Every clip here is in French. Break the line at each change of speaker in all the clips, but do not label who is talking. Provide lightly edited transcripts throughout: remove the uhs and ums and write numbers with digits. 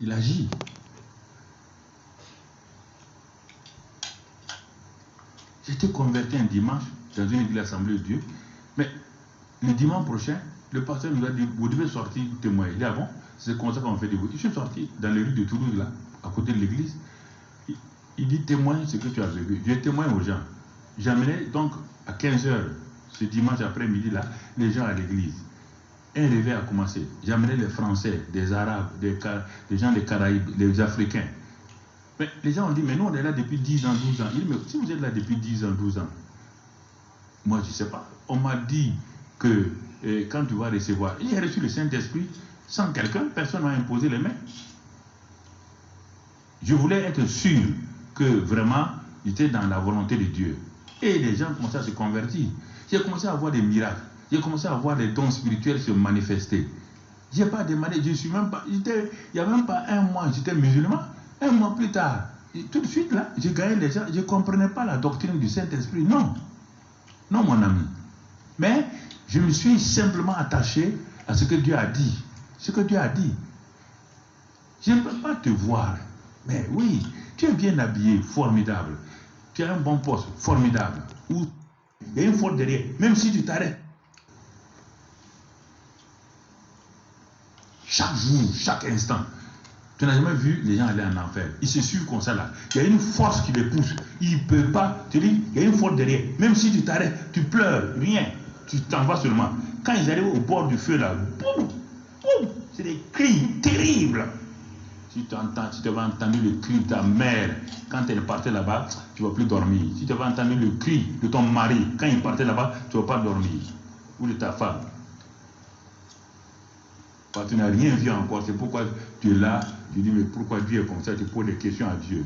Il agit. J'étais converti un dimanche dans une église Assemblée de Dieu, mais le dimanche prochain, le pasteur nous a dit, vous devez sortir témoigner. Il dit, ah bon, c'est comme ça qu'on fait des bruits. Je suis sorti dans les rues de Toulouse, là, à côté de l'église. Il dit, témoigne ce que tu as vécu. Je témoigne aux gens. J'amenais donc à 15h, ce dimanche après-midi, là, les gens à l'église. Un réveil a commencé. J'amenais les Français, des Arabes, des gens des Caraïbes, les Africains. Mais les gens ont dit, mais nous on est là depuis 10 ans, 12 ans. Il dit, mais si vous êtes là depuis 10 ans, 12 ans, moi je ne sais pas. On m'a dit que quand tu vas recevoir, j'ai reçu le Saint-Esprit sans quelqu'un, personne n'a imposé les mains. Je voulais être sûr que vraiment j'étais dans la volonté de Dieu. Et les gens commençaient à se convertir. J'ai commencé à voir des miracles. J'ai commencé à voir les dons spirituels se manifester. Je n'ai pas demandé, je suis même pas, il n'y a même pas un mois, j'étais musulman. Un mois plus tard, tout de suite là, j'ai gagné les gens. Je ne comprenais pas la doctrine du Saint-Esprit. Non. Non, mon ami. Mais je me suis simplement attaché à ce que Dieu a dit. Ce que Dieu a dit. Je ne peux pas te voir. Mais oui, tu es bien habillé, formidable. Tu as un bon poste, formidable. Ou il y a une faute derrière, même si tu t'arrêtes. Chaque jour, chaque instant. Tu n'as jamais vu les gens aller en enfer. Ils se suivent comme ça là. Il y a une force qui les pousse. Ils ne peuvent pas. Tu dis, il y a une faute derrière. Même si tu t'arrêtes, tu pleures, rien. Tu t'en vas seulement. Quand ils arrivent au bord du feu là, boum, boum, c'est des cris terribles. Si tu avais entendu le cri de ta mère quand elle partait là-bas, tu ne vas plus dormir. Si tu avais entendu le cri de ton mari quand il partait là-bas, tu ne vas pas dormir. Ou de ta femme. Parce que tu n'as rien vu encore. C'est pourquoi tu es là. Tu dis, mais pourquoi Dieu est comme ça? Tu poses des questions à Dieu.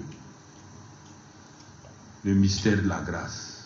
Le mystère de la grâce.